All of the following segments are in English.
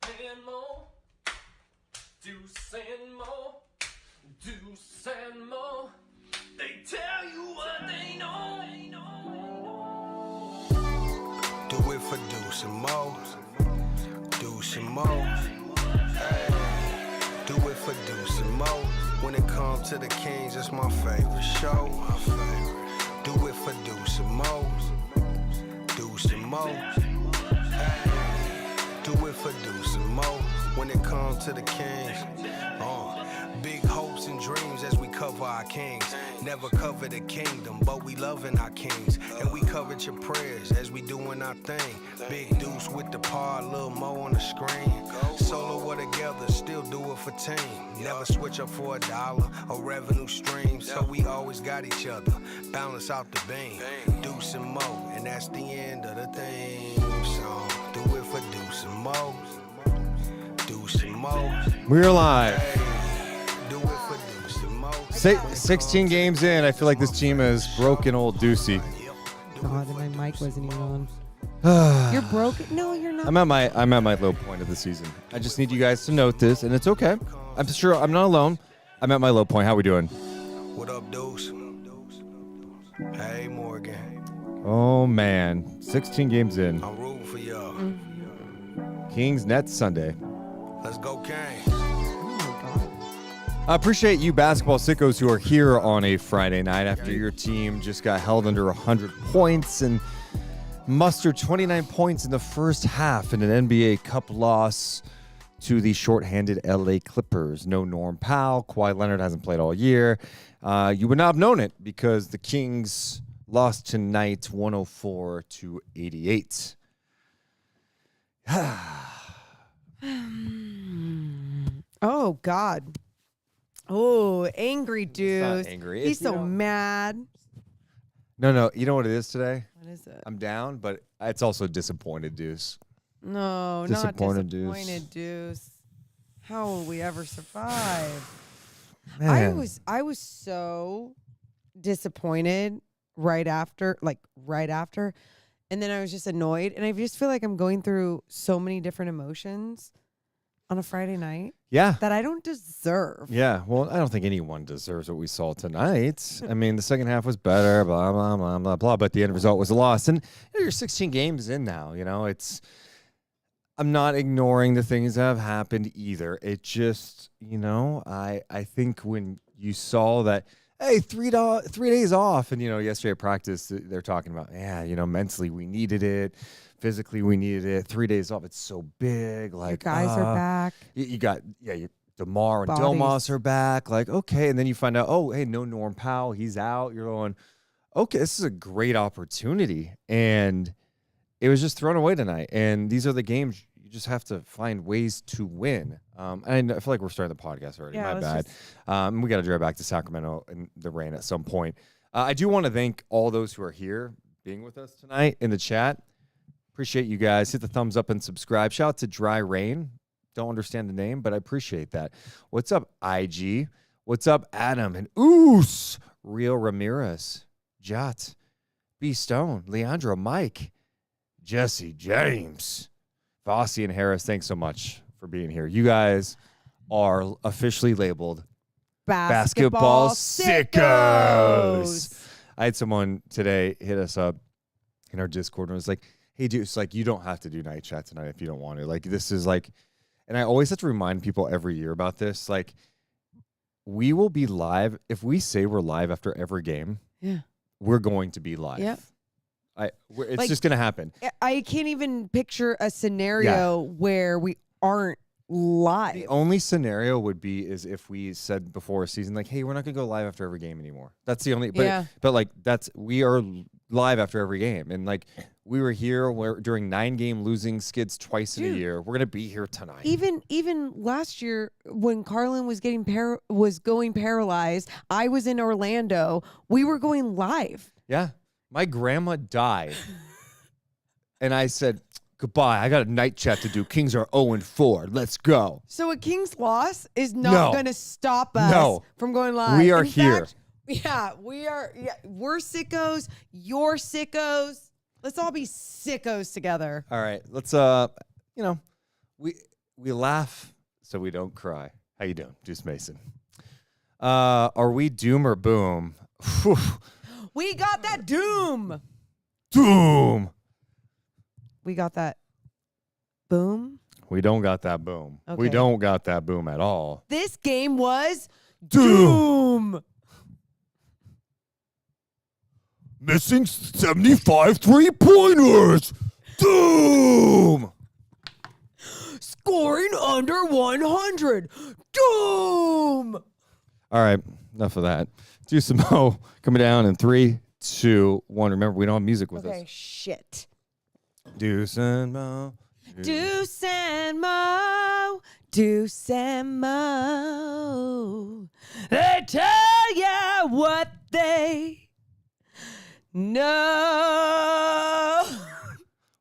and Mo, Deuce and Mo, Deuce and Mo. They tell you what they know. Do it for Deuce and Mo, Deuce and Mo. Hey, do it for Deuce and Mo. When it comes to the Kings, it's my favorite show. Do it for Deuce and Mo, Deuce and Mo. Hey, do it for Deuce and Mo. When it comes to the Kings, big hopes and dreams as we cover our kings. Never cover the kingdom, but we loving our kings. And we covered your prayers as we doing our thing. Big Deuce with the par, Lil Mo on the screen. Solo or together, still do it for team. Never switch up for $1 or revenue stream. So we always got each other, balance out the beam. Deuce and Mo, and that's the end of the theme song. Do it for Deuce and Mo, Deuce and Mo. We're live. Do it for Deuce and Mo. 16 games in, I feel like this team has broken old Deucey. God, and my mic wasn't even on. You're broken? No, you're not. I'm at my low point of the season. I just need you guys to note this, and it's okay. I'm sure I'm not alone. I'm at my low point. How we doing? What up, Deuce? Hey, Morgan. Oh man, 16 games in. I'm rooting for y'all. Kings Nets Sunday. Let's go, Kings. Oh my God. I appreciate you basketball sickos who are here on a Friday night after your team just got held under 100 points and mustered 29 points in the first half in an NBA Cup loss to the shorthanded LA Clippers. No Norm Powell. Kawhi Leonard hasn't played all year. You would not have known it because the Kings lost tonight 104-88. Oh God. Oh, angry Deuce. not angry. He's It's, you so know- mad. No. You know what it is today? What is it? I'm down, but it's also disappointed, Deuce. No, Disappointed not Deuce. disappointed Deuce. How will we ever survive? Man. I was so disappointed right after. And then I was just annoyed. And I just feel like I'm going through so many different emotions on a Friday night Yeah. that I don't deserve. Yeah. Well, I don't think anyone deserves what we saw tonight. I mean, the second half was better, blah, blah, blah, blah, blah. But the end result was a loss. And you're 16 games in now. I'm not ignoring the things that have happened either. It just, I think when you saw that, hey, 3 days off, and yesterday at practice they're talking about, mentally we needed it, physically we needed it. 3 days off, it's so big. Like Your guys are back. You got DeMar and Bodies. Domas are back. Like, okay, and then you find out, oh, hey, no Norm Powell, he's out. You're going, okay, this is a great opportunity, and it was just thrown away tonight. And these are the games you just have to find ways to win. And I feel like we're starting the podcast already. Yeah, My let's bad. We got to drive back to Sacramento in the rain at some point. I do want to thank all those who are here being with us tonight in the chat. Appreciate you guys. Hit the thumbs up and subscribe. Shout out to Dry Rain. Don't understand the name, but I appreciate that. What's up, IG? What's up, Adam? And Oos, Real Ramirez, Jot, B Stone, Leandro, Mike, Jesse, James, Vossi, and Harris. Thanks so much for being here. You guys are officially labeled Basketball Sickos. I had someone today hit us up in our Discord and was like, hey, dude, it's like, you don't have to do night chat tonight if you don't want to. Like, this is like, and I always have to remind people every year about this. Like, we will be live. If we say we're live after every game, we're going to be live. Yep. It's just going to happen. I can't even picture a scenario where we aren't live. The only scenario would be is if we said before a season, like, hey, we're not going to go live after every game anymore. That's the only, but like, we are live after every game. And like, we were here during 9-game losing skids twice in a year. We're going to be here tonight. Even last year when Carlin was going paralyzed, I was in Orlando. We were going live. Yeah. My grandma died. And I said, goodbye. I got a night chat to do. Kings are 0-4. Let's go. So a Kings loss is not going to stop us from going live. We are in here. Fact, we are. Yeah, we're sickos. You're sickos. Let's all be sickos together. All right. Let's we laugh so we don't cry. How you doing, Deuce Mason? Are we doom or boom? Whew. We got that doom. Doom. We got that boom. We don't got that boom. We Okay. don't got that boom at all. This game was doom. Missing 75 3-pointers. Doom. Scoring under 100. Doom. All right, enough of that. Deuce and Mo coming down in 3, 2, 1. Remember, we don't have music with Okay, us. shit. Deuce and Mo. Deuce and Mo, Deuce and Mo. They tell ya what they know.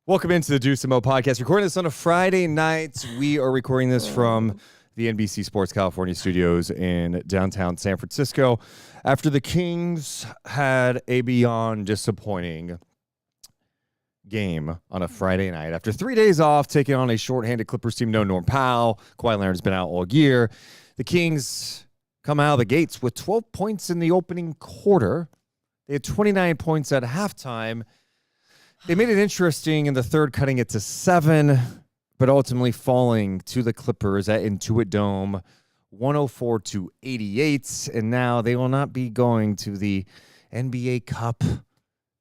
Welcome into the Deuce and Mo podcast. Recording this on a Friday night. We are recording this from the NBC Sports California studios in downtown San Francisco after the Kings had a beyond disappointing game on a Friday night. After 3 days off, taking on a shorthanded Clippers team, no Norm Powell. Kawhi Leonard's been out all year. The Kings come out of the gates with 12 points in the opening quarter. They had 29 points at halftime. They made it interesting in the third, cutting it to 7, but ultimately falling to the Clippers at Intuit Dome, 104-88. And now they will not be going to the NBA Cup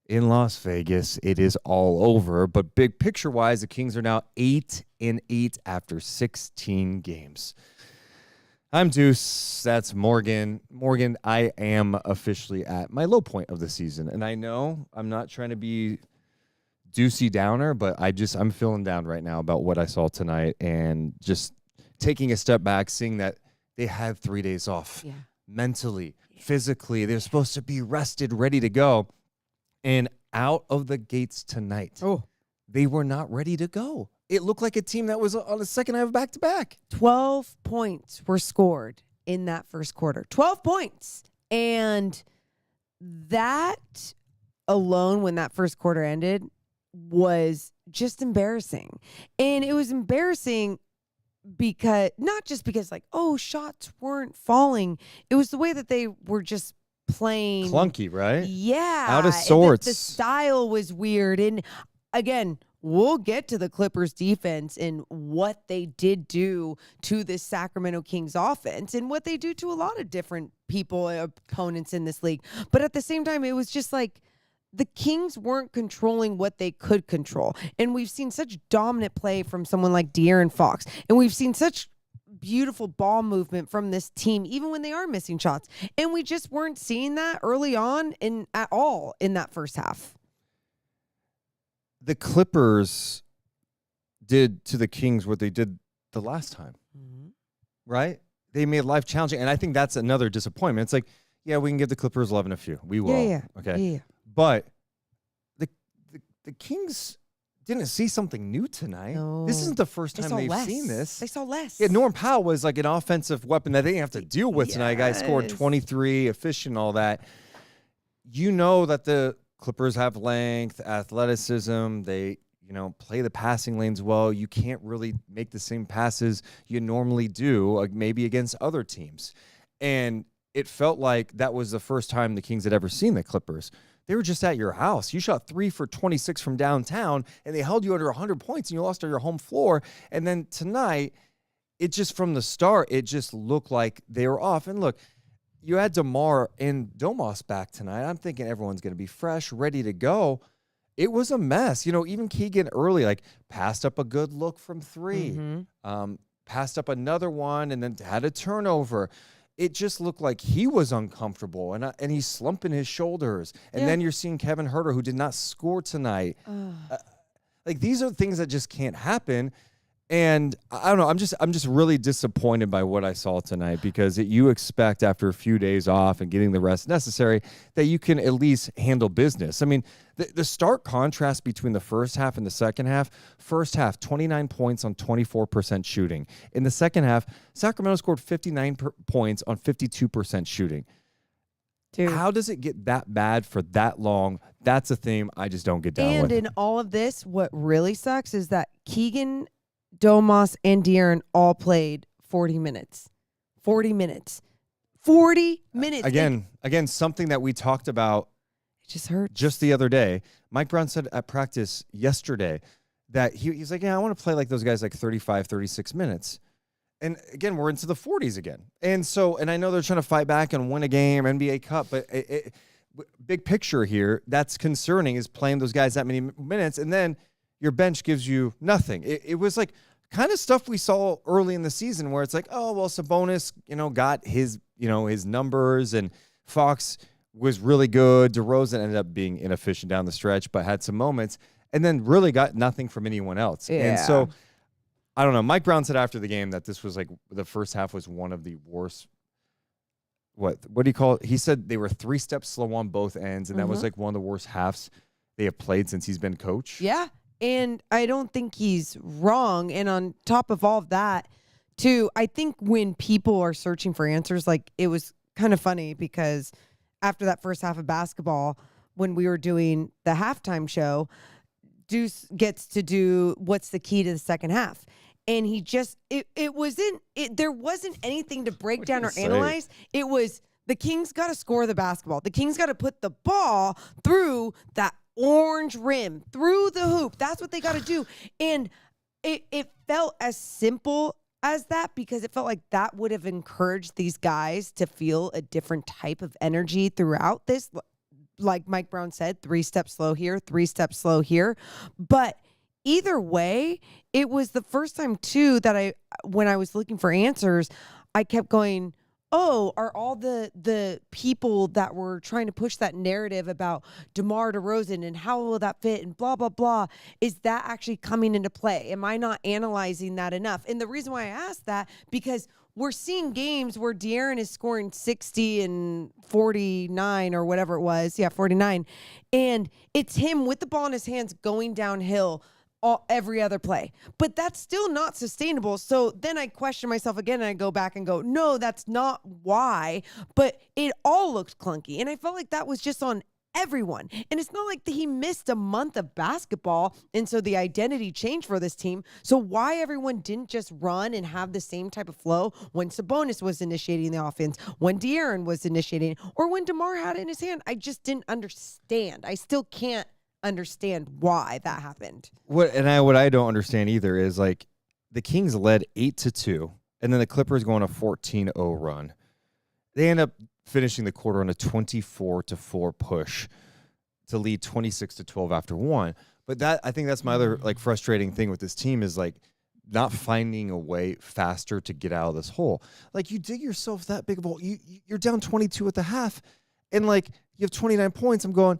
in Las Vegas. It is all over. But big picture-wise, the Kings are now 8-8 after 16 games. I'm Deuce. That's Morgan. Morgan, I am officially at my low point of the season. And I know I'm not trying to be Deucey downer, but I'm feeling down right now about what I saw tonight and just taking a step back, seeing that they had 3 days off mentally, physically. They're supposed to be rested, ready to go. And out of the gates tonight, they were not ready to go. It looked like a team that was on the second half back-to-back. 12 points were scored in that first quarter. 12 points. And that alone, when that first quarter ended, was just embarrassing. And it was embarrassing because, not just because shots weren't falling. It was the way that they were just playing. Clunky, right? Yeah. Out of sorts. The style was weird. And again, we'll get to the Clippers defense and what they did do to this Sacramento Kings offense and what they do to a lot of different people, opponents in this league. But at the same time, it was just like the Kings weren't controlling what they could control. And we've seen such dominant play from someone like De'Aaron Fox. And we've seen such beautiful ball movement from this team, even when they are missing shots. And we just weren't seeing that early on at all in that first half. The Clippers did to the Kings what they did the last time, right? They made life challenging. And I think that's another disappointment. It's like, yeah, we can give the Clippers 11 a few. We will. Yeah. Okay. Yeah. But the Kings didn't see something new tonight. No. This isn't the first They time saw they've less. seen this. They saw less. Yeah, Norm Powell was like an offensive weapon that they didn't have to deal with tonight. Guy scored Yes. 23, efficient, all that. You know that the Clippers have length, athleticism. They, play the passing lanes well. You can't really make the same passes you normally do, maybe against other teams. And it felt like that was the first time the Kings had ever seen the Clippers. They were just at your house. You shot 3 for 26 from downtown, and they held you under 100 points, and you lost on your home floor. And then tonight, it just from the start, it just looked like they were off. And look, you had DeMar and Domas back tonight. I'm thinking everyone's going to be fresh, ready to go. It was a mess. Even Keegan early, passed up a good look from 3, passed up another one, and then had a turnover. It just looked like he was uncomfortable, and he's slumping his shoulders. And then you're seeing Kevin Huerter, who did not score tonight. These are things that just can't happen. And I don't know. I'm just really disappointed by what I saw tonight because you expect after a few days off and getting the rest necessary that you can at least handle business. I mean, the stark contrast between the first half and the second half. First half, 29 points on 24% shooting. In the second half, Sacramento scored 59 points on 52% shooting. Dude. How does it get that bad for that long? That's a theme I just don't get down with. And in all of this, what really sucks is that Keegan Domas, and De'Aaron all played 40 minutes. 40 minutes. 40 minutes. Again, something that we talked about It just hurts. just the other day. Mike Brown said at practice yesterday that he's like, yeah, I want to play like those guys like 35, 36 minutes. And again, we're into the 40s again. And I know they're trying to fight back and win a game, NBA Cup, but big picture here, that's concerning is playing those guys that many minutes. And then your bench gives you nothing. It was like kind of stuff we saw early in the season where it's like, oh, well, Sabonis, got his numbers, and Fox was really good. DeRozan ended up being inefficient down the stretch, but had some moments, and then really got nothing from anyone else. Yeah. And so, I don't know. Mike Brown said after the game that this was like the first half was one of the worst. What do you call it? He said they were 3 steps slow on both ends, and that was like one of the worst halves they have played since he's been coach. Yeah. And I don't think he's wrong. And on top of all of that, too, I think when people are searching for answers, like it was kind of funny because after that first half of basketball, when we were doing the halftime show, Deuce gets to do what's the key to the second half. And he just, there wasn't anything to break down or analyze. It was the Kings got to score the basketball. The Kings got to put the ball through that orange rim, through the hoop. That's what they got to do. And it felt as simple as that because it felt like that would have encouraged these guys to feel a different type of energy throughout this. Like Mike Brown said, 3 steps slow here, 3 steps slow here. But either way, it was the first time too that when I was looking for answers, I kept going, oh, are all the people that were trying to push that narrative about DeMar DeRozan and how will that fit and blah, blah, blah, is that actually coming into play? Am I not analyzing that enough? And the reason why I asked that, because we're seeing games where De'Aaron is scoring 60 and 49 or whatever it was. Yeah, 49. And it's him with the ball in his hands going downhill every other play. But that's still not sustainable. So then I question myself again and I go back and go, no, that's not why. But it all looked clunky. And I felt like that was just on everyone. And it's not like he missed a month of basketball. And so the identity changed for this team. So why everyone didn't just run and have the same type of flow when Sabonis was initiating the offense, when De'Aaron was initiating, or when DeMar had it in his hand, I just didn't understand. I still can't understand why that happened. What I don't understand either is like the Kings led 8-2, and then the Clippers go on a 14-0 run. They end up finishing the quarter on a 24-4 push to lead 26-12 after one. But I think that's my other like frustrating thing with this team is like not finding a way faster to get out of this hole. Like you dig yourself that big of a hole. You're down 22 at the half, and like you have 29 points. I'm going,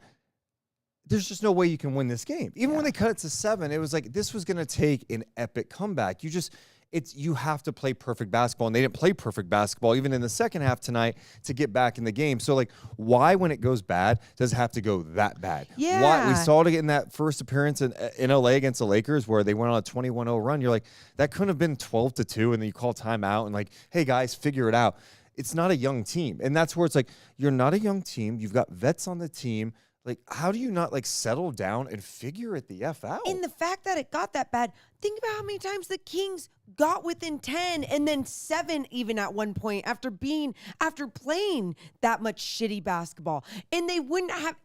there's just no way you can win this game. Even when they cut it to 7, it was like this was going to take an epic comeback. You have to play perfect basketball, and they didn't play perfect basketball even in the second half tonight to get back in the game. So, like, why when it goes bad does it have to go that bad? Yeah. Why, we saw it in that first appearance in LA against the Lakers where they went on a 21-0 run. You're like, that couldn't have been 12-2, and then you call timeout and like, hey, guys, figure it out. It's not a young team. And that's where it's like, you're not a young team. You've got vets on the team. Like, how do you not, like, settle down and figure it the F out? And the fact that it got that bad, think about how many times the Kings got within 10 and then 7 even at one point after playing that much shitty basketball. And they wouldn't have,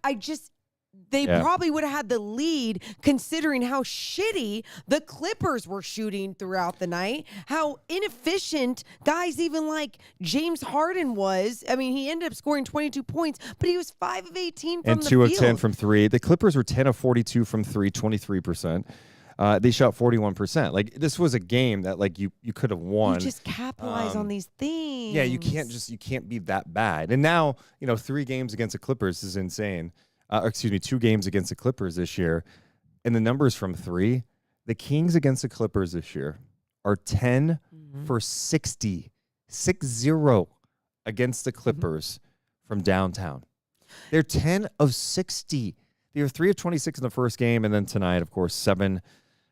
probably would have had the lead considering how shitty the Clippers were shooting throughout the night, how inefficient guys even like James Harden was. I mean, he ended up scoring 22 points, but he was 5 of 18 from and the 2 field. of 10 from 3. The Clippers were 10 of 42 from 3, 23%. They shot 41%. Like, this was a game that, like, you could have won. You just capitalize on these things. Yeah, you can't be that bad. And now, 3 games against the Clippers is insane. 2 games against the Clippers this year. And the numbers from 3, the Kings against the Clippers this year are 10 for 60 against the Clippers from downtown. They're 10 of 60. They were 3 of 26 in the first game, and then tonight, of course, 7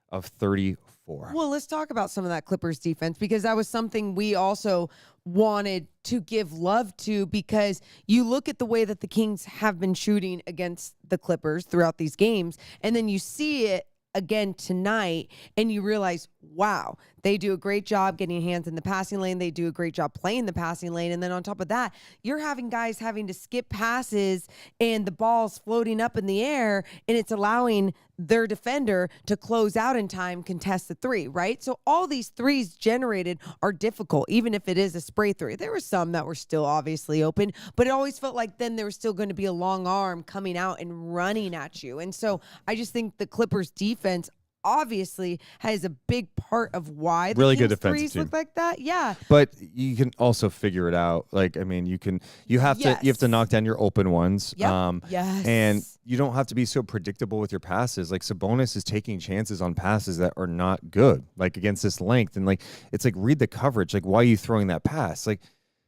of 34. Well, let's talk about some of that Clippers defense, because that was something we also wanted to give love to, because you look at the way that the Kings have been shooting against the Clippers throughout these games, and then you see it again tonight, and you realize, wow, they do a great job getting hands in the passing lane. They do a great job playing the passing lane. And then on top of that, you're having guys having to skip passes and the ball's floating up in the air, and it's allowing their defender to close out in time, contest the three, right? So all these threes generated are difficult, even if it is a spray three. There were some that were still obviously open, but it always felt like then there was still going to be a long arm coming out and running at you. And so I just think the Clippers defense obviously has a big part of why the Really good Kings defensive threes team. look like that. Yeah. But you can also figure it out. Like, I mean, you have to knock down your open ones. Yep. Yes. And you don't have to be so predictable with your passes. Like Sabonis is taking chances on passes that are not good, like against this length. And like, it's like, read the coverage. Like, why are you throwing that pass? Like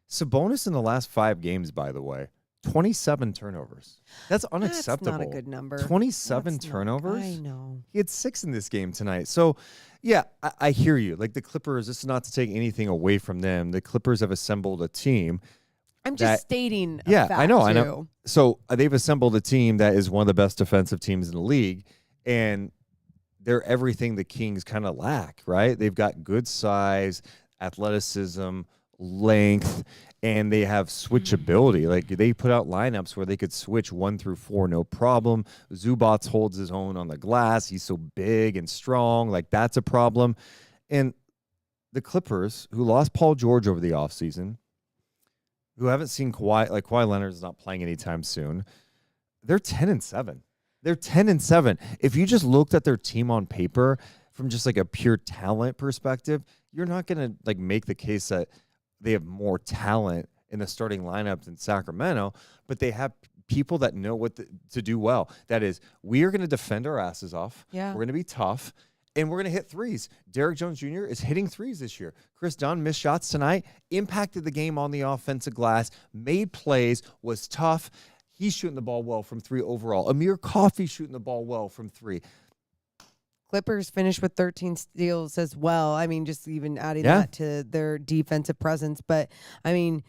Sabonis in the last 5 games, by the way, 27 turnovers. That's unacceptable. That's not a good number. 27 turnovers? I know. He had 6 in this game tonight. So, yeah, I hear you. Like the Clippers, this is not to take anything away from them. The Clippers have assembled a team. I'm just stating a fact, I know. too. So they've assembled a team that is one of the best defensive teams in the league, and they're everything the Kings kind of lack, right? They've got good size, athleticism, length, and they have switchability. Like they put out lineups where they could switch 1 through 4, no problem. Zubats holds his own on the glass. He's so big and strong. Like that's a problem. And the Clippers, who lost Paul George over the offseason, who haven't seen Kawhi, like Kawhi Leonard's not playing anytime soon, they're 10-7. They're 10-7. If you just looked at their team on paper from just like a pure talent perspective, you're not going to like make the case that they have more talent in the starting lineup than Sacramento, but they have people that know what to do well. That is, we are going to defend our asses off. Yeah. We're going to be tough, and we're going to hit threes. Derrick Jones Jr. is hitting threes this year. Chris Dunn missed shots tonight, impacted the game on the offensive glass, made plays, was tough. He's shooting the ball well from 3 overall. Amir Coffey shooting the ball well from 3. Clippers finished with 13 steals as well. I mean, just even adding that to their defensive presence. But, I mean,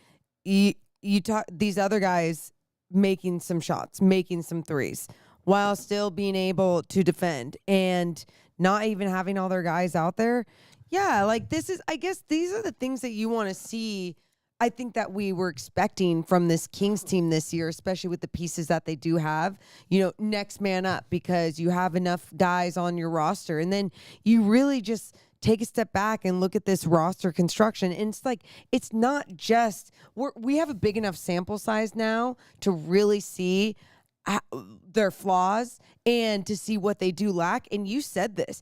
you talk these other guys making some shots, making some threes, while still being able to defend and not even having all their guys out there. Yeah, like I guess these are the things that you want to see. I think that we were expecting from this Kings team this year, especially with the pieces that they do have, next man up, because you have enough guys on your roster. And then you really just take a step back and look at this roster construction. And it's like, it's not just, we have a big enough sample size now to really see their flaws and to see what they do lack. And you said this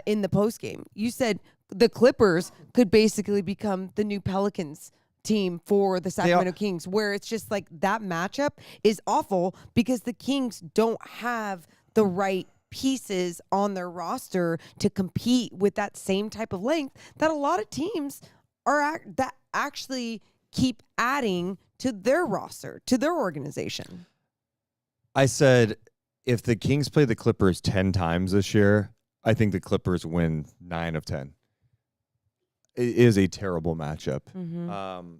in the postgame. You said the Clippers could basically become the new Pelicans team for the Sacramento Kings, where it's just like that matchup is awful because the Kings don't have the right pieces on their roster to compete with that same type of length that a lot of teams are that actually keep adding to their roster, to their organization. I said if the Kings play the Clippers 10 times this year, I think the Clippers win 9 of 10. It is a terrible matchup. Mm-hmm.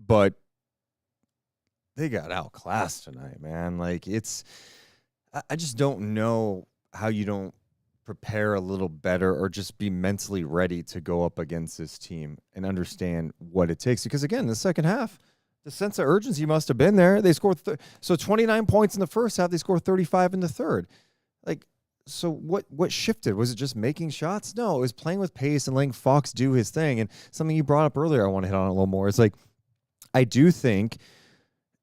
But they got outclassed tonight, man. Like I just don't know how you don't prepare a little better or just be mentally ready to go up against this team and understand what it takes. Because again, the second half, the sense of urgency must have been there. They scored 29 points in the first half. They scored 35 in the third. Like, so what shifted? Was it just making shots? No, it was playing with pace and letting Fox do his thing. And something you brought up earlier, I want to hit on a little more. It's like, I do think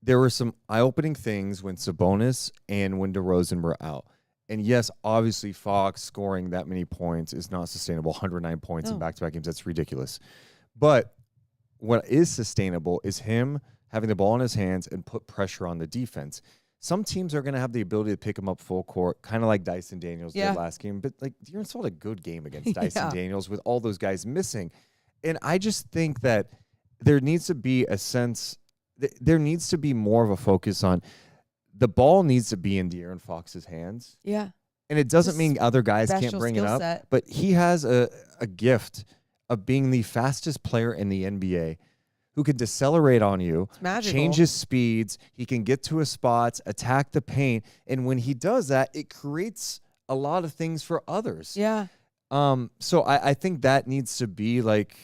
there were some eye-opening things when Sabonis and when DeRozan were out. And yes, obviously Fox scoring that many points is not sustainable. 109 points in back-to-back games, that's ridiculous. But what is sustainable is him having the ball in his hands and put pressure on the defense. Some teams are going to have the ability to pick him up full court, kind of like Dyson Daniels did last game. But like De'Aaron saw a good game against Dyson Daniels with all those guys missing. And I just think that there needs to be a sense, there needs to be more of a focus on the ball needs to be in De'Aaron Fox's hands. Yeah. And it doesn't mean other guys can't bring it up. But he has a gift of being the fastest player in the NBA who can decelerate on you, change his speeds. He can get to his spots, attack the paint. And when he does that, it creates a lot of things for others. Yeah. So I think that needs to be like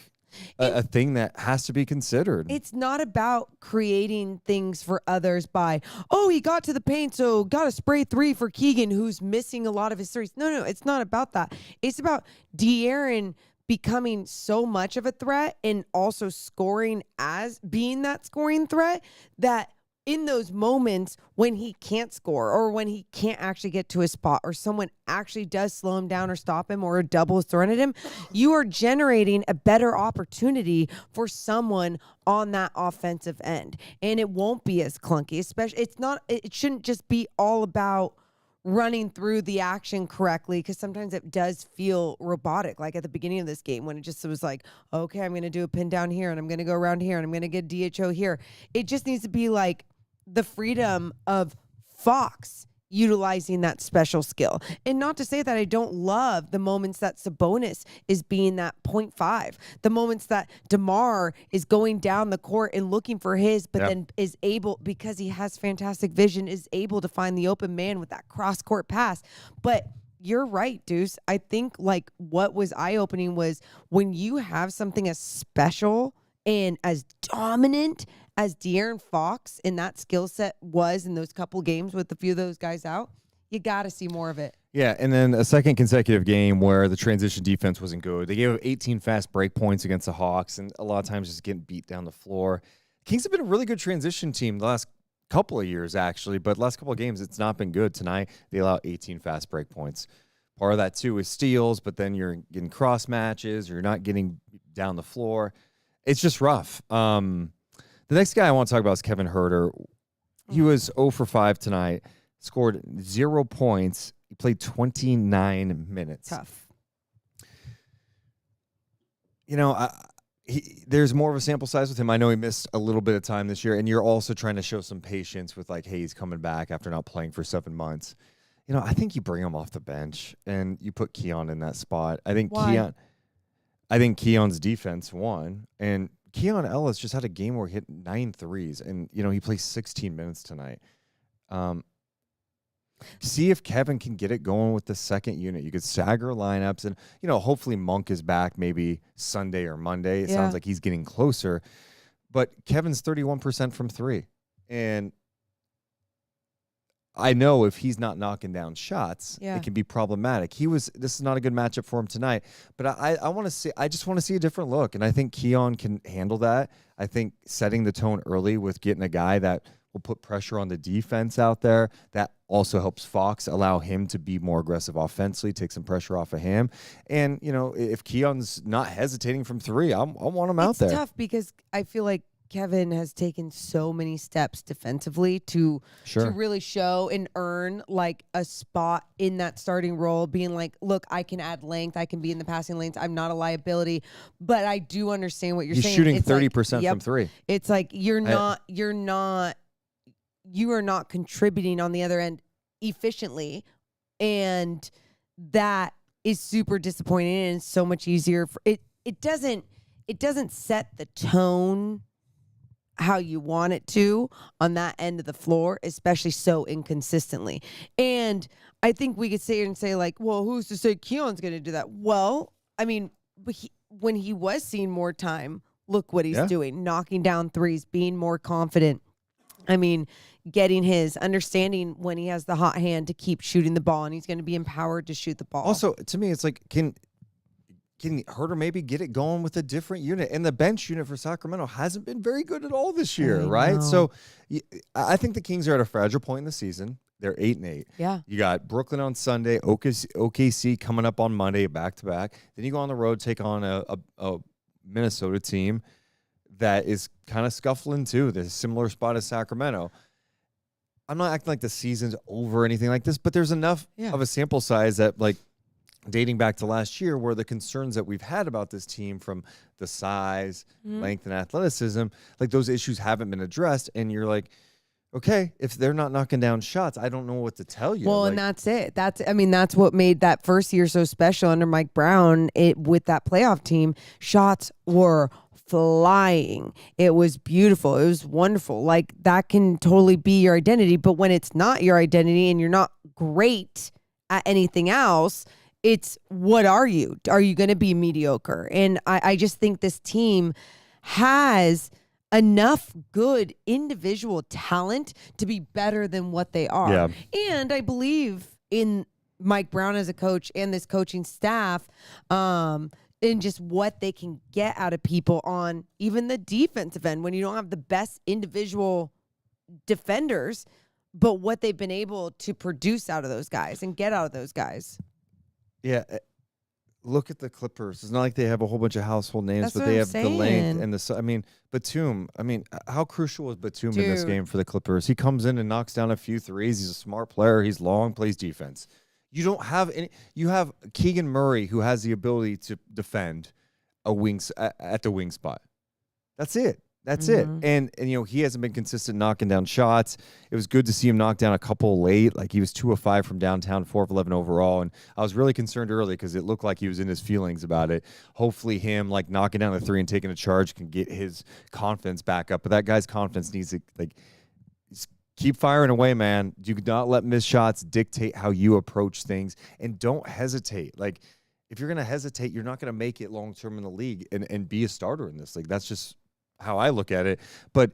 a thing that has to be considered. It's not about creating things for others by, oh, he got to the paint, so got a spray 3 for Keegan, who's missing a lot of his threes. No, it's not about that. It's about De'Aaron becoming so much of a threat and also scoring as being that scoring threat that in those moments when he can't score or when he can't actually get to his spot or someone actually does slow him down or stop him or a double is thrown at him, you are generating a better opportunity for someone on that offensive end. And it won't be as clunky, especially it shouldn't just be all about running through the action correctly, because sometimes it does feel robotic, like at the beginning of this game when it just was like, okay, I'm going to do a pin down here and I'm going to go around here and I'm going to get DHO here. It just needs to be like the freedom of Fox utilizing that special skill. And not to say that I don't love the moments that Sabonis is being that 0.5, the moments that DeMar is going down the court and looking for his, but then is able, because he has fantastic vision, is able to find the open man with that cross court pass. But you're right, Deuce. I think like what was eye-opening was when you have something as special and as dominant as De'Aaron Fox in that skill set was in those couple games with a few of those guys out, you got to see more of it. Yeah, and then a second consecutive game where the transition defense wasn't good. They gave up 18 fast break points against the Hawks, and a lot of times just getting beat down the floor. Kings have been a really good transition team the last couple of years, actually, but last couple of games, it's not been good. Tonight, they allow 18 fast break points. Part of that, too, is steals, but then you're getting cross matches, or you're not getting down the floor. It's just rough. The next guy I want to talk about is Kevin Huerter. He was 0 for 5 tonight, scored 0 points. He played 29 minutes. Tough. You know, there's more of a sample size with him. I know he missed a little bit of time this year, and you're also trying to show some patience with, like, hey, he's coming back after not playing for 7 months. You know, I think you bring him off the bench, and you put Keon in that spot. I think Keon's defense won, and Keon Ellis just had a game where he hit 9 threes, and, you know, he plays 16 minutes tonight. See if Kevin can get it going with the second unit. You could stagger lineups, and, you know, hopefully Monk is back maybe Sunday or Monday. It sounds like he's getting closer. But Kevin's 31% from 3. And I know if he's not knocking down shots, it can be problematic. This is not a good matchup for him tonight, but I just want to see a different look. And I think Keon can handle that. I think setting the tone early with getting a guy that will put pressure on the defense out there, that also helps Fox, allow him to be more aggressive offensively, take some pressure off of him. And, you know, if Keon's not hesitating from 3, I want him out there. It's tough because I feel like Kevin has taken so many steps defensively to really show and earn like a spot in that starting role, being like, look, I can add length. I can be in the passing lanes. I'm not a liability, but I do understand what you're saying. He's shooting 30% from 3. It's like, you are not contributing on the other end efficiently. And that is super disappointing. And it's so much easier for it. It doesn't set the tone how you want it to on that end of the floor, especially so inconsistently. And I think we could sit here and say, like, well, who's to say Keon's going to do that? Well, I mean, when he was seeing more time, look what he's doing, knocking down threes, being more confident. I mean, getting his understanding when he has the hot hand to keep shooting the ball, and he's going to be empowered to shoot the ball. Also, to me, it's like, can Huerter maybe get it going with a different unit? And the bench unit for Sacramento hasn't been very good at all this year, right? So I think the Kings are at a fragile point in the season. They're 8-8. Yeah. You got Brooklyn on Sunday, OKC coming up on Monday, back-to-back. Then you go on the road, take on a Minnesota team that is kind of scuffling too. There's a similar spot as Sacramento. I'm not acting like the season's over or anything like this, but there's enough of a sample size that, like, dating back to last year, where the concerns that we've had about this team from the size, length, and athleticism, like, those issues haven't been addressed. And you're like, okay, if they're not knocking down shots, I don't know what to tell you. Well, and that's it. That's what made that first year so special under Mike Brown. With that playoff team, shots were flying. It was beautiful. It was wonderful. Like, that can totally be your identity. But when it's not your identity and you're not great at anything else. It's what are you? Are you going to be mediocre? And I just think this team has enough good individual talent to be better than what they are. Yeah. And I believe in Mike Brown as a coach and this coaching staff, and just what they can get out of people on even the defensive end when you don't have the best individual defenders, but what they've been able to produce out of those guys and get out of those guys. Yeah. Look at the Clippers. It's not like they have a whole bunch of household names, That's but what they I'm have the length saying. and the. I mean, Batum. I mean, how crucial was Batum in this Dude. game for the Clippers? He comes in and knocks down a few threes. He's a smart player. He's long, plays defense. You don't have any. You have Keegan Murray, who has the ability to defend a wings at the wing spot. That's it. That's it. And you know, he hasn't been consistent knocking down shots. It was good to see him knock down a couple late. Like he was 2 of 5 from downtown, 4 of 11 overall. And I was really concerned early because it looked like he was in his feelings about it. Hopefully him like knocking down the 3 and taking a charge can get his confidence back up. But that guy's confidence needs to like keep firing away, man. You could not let missed shots dictate how you approach things, and don't hesitate. Like if you're going to hesitate, you're not going to make it long term in the league and be a starter in this league. That's just how I look at it. But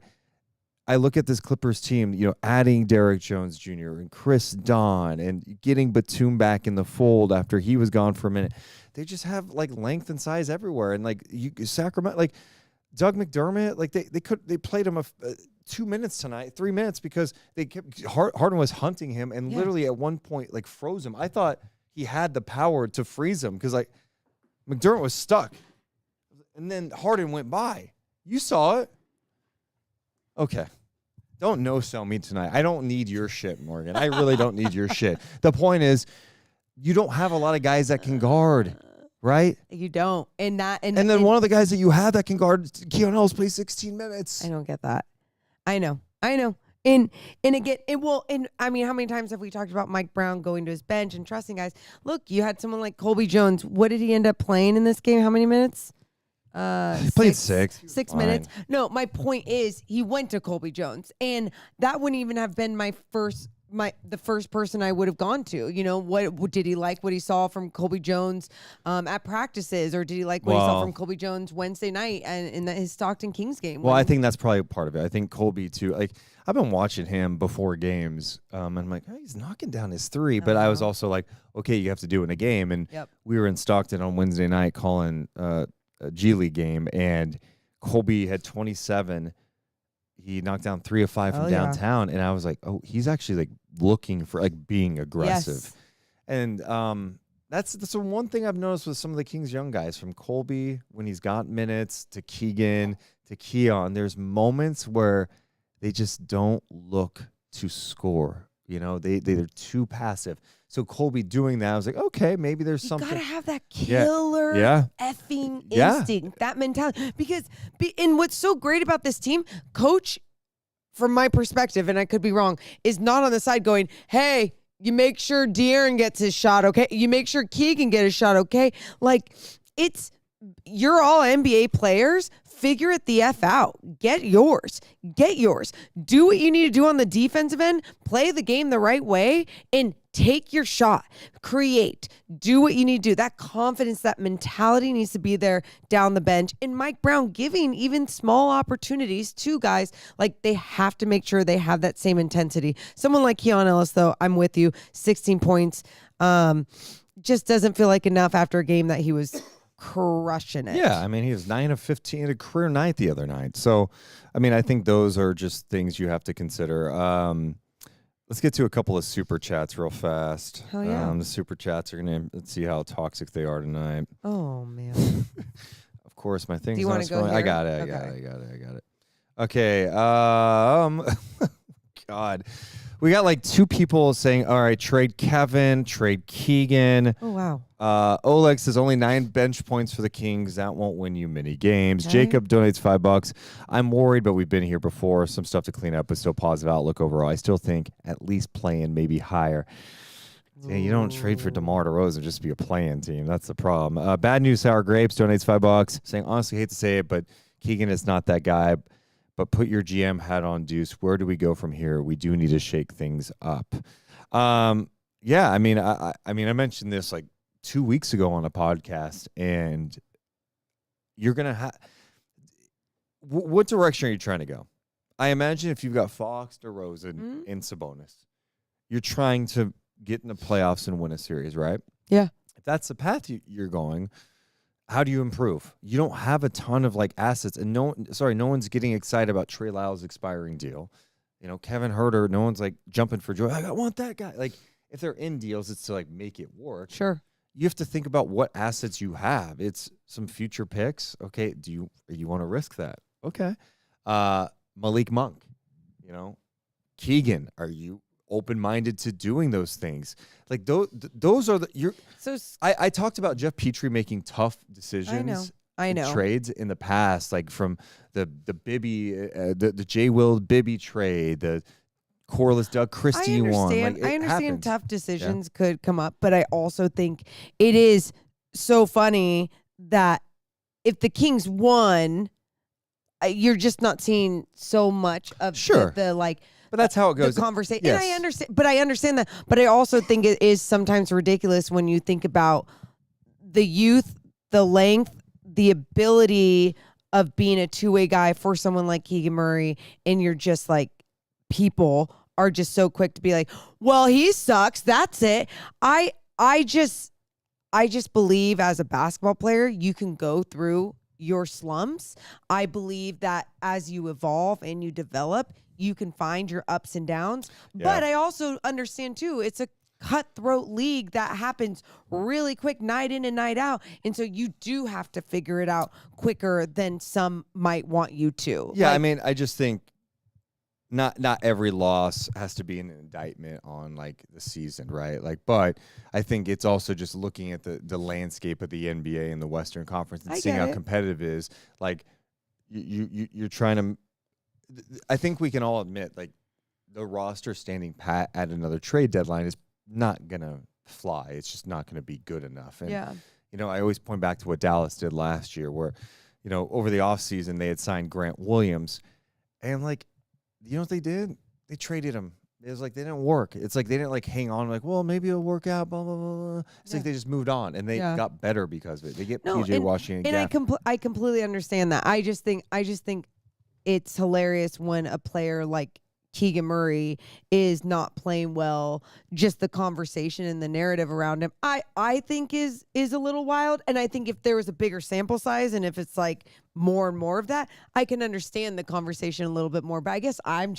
I look at this Clippers team, you know, adding Derek Jones Jr. and Chris Dunn and getting Batum back in the fold after he was gone for a minute. They just have like length and size everywhere. And like Sacramento, like Doug McDermott, like they played him 2 minutes tonight, 3 minutes, because they kept Harden was hunting him and literally at one point like froze him. I thought he had the power to freeze him because like McDermott was stuck, and then Harden went by. You saw it. Okay. Don't no-sell me tonight. I don't need your shit, Morgan. I really don't need your shit. The point is, you don't have a lot of guys that can guard, right? You don't. And then one of the guys that you have that can guard, Keon Ellis, plays 16 minutes. I don't get that. I know. And again, it will. And I mean, how many times have we talked about Mike Brown going to his bench and trusting guys? Look, you had someone like Colby Jones. What did he end up playing in this game? How many minutes? He played 6. 6 minutes. No, my point is he went to Colby Jones, and that wouldn't even have been the first person I would have gone to. You know, what did he like what he saw from Colby Jones at practices, or did he like what he saw from Colby Jones Wednesday night and in his Stockton Kings game? Well, I think that's probably part of it. I think Colby too. Like I've been watching him before games, and I'm like, oh, he's knocking down his 3, but I was also like, okay, you have to do it in a game. And we were in Stockton on Wednesday night calling a G League game, and Colby had 27. He knocked down 3 of 5 from downtown, and I was like, oh, he's actually like looking for like being aggressive. Yes. And that's the one thing I've noticed with some of the Kings young guys, from Colby when he's got minutes to Keegan to Keon. There's moments where they just don't look to score. You know, they're too passive. So Colby doing that, I was like, okay, maybe there's something. You gotta have that killer effing instinct, that mentality. Because, and what's so great about this team, coach, from my perspective, and I could be wrong, is not on the side going, hey, you make sure De'Aaron gets his shot, okay? You make sure Keegan get his shot, okay? Like, you're all NBA players. Figure it the F out. Get yours. Do what you need to do on the defensive end. Play the game the right way and take your shot. Create. Do what you need to do. That confidence, that mentality needs to be there down the bench. And Mike Brown giving even small opportunities to guys, like they have to make sure they have that same intensity. Someone like Keon Ellis, though, I'm with you. 16 points. Just doesn't feel like enough after a game that he was crushing it. Yeah, I mean, he was 9 of 15, a career night the other night. So, I mean, I think those are just things you have to consider. Let's get to a couple of super chats real fast. Hell yeah. The super chats are going to, let's see how toxic they are tonight. Oh, man. Of course, my thing's Do you not want to go scrolling. here? I got it. Okay. God. We got like 2 people saying, all right, trade Kevin, trade Keegan. Oh, wow. Oleg says only 9 bench points for the Kings. That won't win you many games. Okay. Jacob donates $5. I'm worried, but we've been here before. Some stuff to clean up, but still positive outlook overall. I still think at least play-in, maybe higher. Yeah, you don't trade for DeMar DeRozan just to be a play-in team. That's the problem. Bad News Sour Grapes donates $5, saying, honestly, hate to say it, but Keegan is not that guy. But put your GM hat on, Deuce. Where do we go from here? We do need to shake things up. Yeah, I mean, I mentioned this like 2 weeks ago on a podcast, and you're gonna have. What direction are you trying to go? I imagine if you've got Fox, DeRozan, and Sabonis, you're trying to get in the playoffs and win a series, right? Yeah. If that's the path you're going, how do you improve? You don't have a ton of like assets, and no one's getting excited about Trey Lyle's expiring deal. You know, Kevin Huerter, no one's like jumping for joy. Like, I want that guy. Like, if they're in deals, it's to like make it work. Sure. You have to think about what assets you have. It's some future picks. Okay, do you want to risk that? Okay. Malik Monk, you know, Keegan, are you open-minded to doing those things? Like those are the I talked about Jeff Petrie making tough decisions. I know. Trades in the past, like from the Bibby, the J. Will Bibby trade, the Corliss Doug Christie one. Like, I understand happens. tough decisions could come up, but I also think it is so funny that if the Kings won, you're just not seeing so much of the like. But that's how it goes. The conversation. Yes. And I understand that. But I also think it is sometimes ridiculous when you think about the youth, the length, the ability of being a two-way guy for someone like Keegan Murray, and you're just like, people are just so quick to be like, well, he sucks. That's it. I just believe as a basketball player, you can go through your slumps. I believe that as you evolve and you develop, you can find your ups and downs. Yeah. But I also understand too, it's a cutthroat league that happens really quick, night in and night out. And so you do have to figure it out quicker than some might want you to. Yeah, I mean, I just think not every loss has to be an indictment on like the season, right? Like, but I think it's also just looking at the landscape of the NBA and the Western Conference and seeing how competitive it is. Like, you're trying to. I think we can all admit, like, the roster standing pat at another trade deadline is not gonna fly. It's just not gonna be good enough. And you know, I always point back to what Dallas did last year, where, you know, over the offseason they had signed Grant Williams, and like, you know what they did? They traded him. It was like they didn't work. It's like they didn't like hang on like, well, maybe it'll work out, blah, blah, blah, blah. It's like they just moved on, and they got better because of it. They get PJ Washington. And I completely understand that. I just think it's hilarious when a player like Keegan Murray is not playing well. Just the conversation and the narrative around him, I think is a little wild. And I think if there was a bigger sample size and if it's like more and more of that, I can understand the conversation a little bit more. But I guess I'm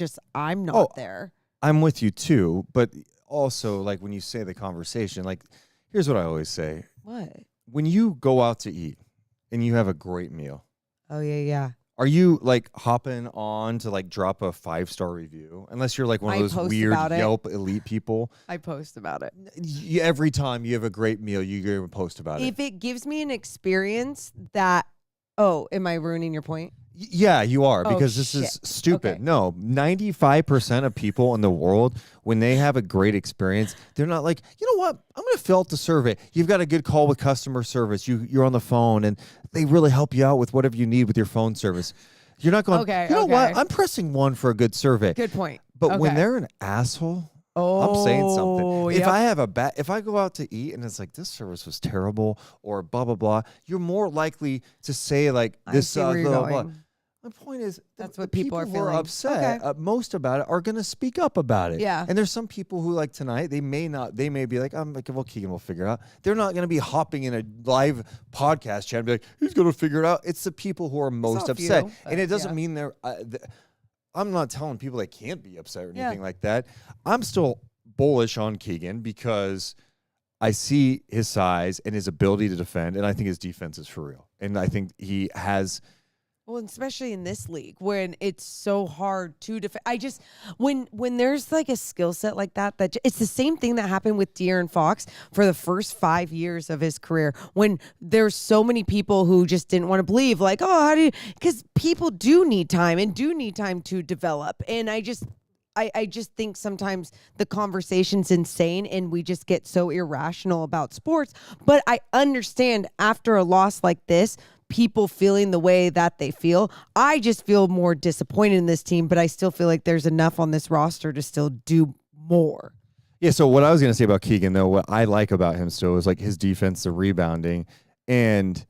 not there. I'm with you too. But also, like, when you say the conversation, like, here's what I always say. What? When you go out to eat and you have a great meal. Oh, yeah. Are you like hopping on to like drop a 5-star review? Unless you're like one of those weird Yelp elite people. I post about it. Every time you have a great meal, you're going to post about it. If it gives me an experience that, am I ruining your point? Yeah, you are, because this is stupid. Okay. No, 95% of people in the world, when they have a great experience, they're not like, you know what, I'm going to fill out the survey. You've got a good call with customer service. You're on the phone, and they really help you out with whatever you need with your phone service. You're not going, you know what, I'm pressing 1 for a good survey. Good point. But when they're an asshole, I'm saying something. Yep. If I go out to eat and it's like, this service was terrible or blah, blah, blah, you're more likely to say like, this blah, blah, blah. My point is, that's what people are feeling. Who are upset most about it are going to speak up about it. Yeah. And there's some people who, like tonight, they may be like, I'm like, well, Keegan will figure it out. They're not going to be hopping in a live podcast chat and be like, he's going to figure it out. It's the people who are most upset. And it doesn't mean they're, I'm not telling people they can't be upset or anything like that. I'm still bullish on Keegan because I see his size and his ability to defend, and I think his defense is for real. And I think he has... Well, especially in this league when it's so hard to defend. I just, when there's like a skill set like that it's the same thing that happened with De'Aaron Fox for the first 5 years of his career, when there's so many people who just didn't want to believe, like, because people do need time to develop. And I just think sometimes the conversation's insane and we just get so irrational about sports. But I understand after a loss like this, people feeling the way that they feel. I just feel more disappointed in this team, but I still feel like there's enough on this roster to still do more. Yeah, so what I was going to say about Keegan, though, what I like about him still is like his defense, the rebounding. And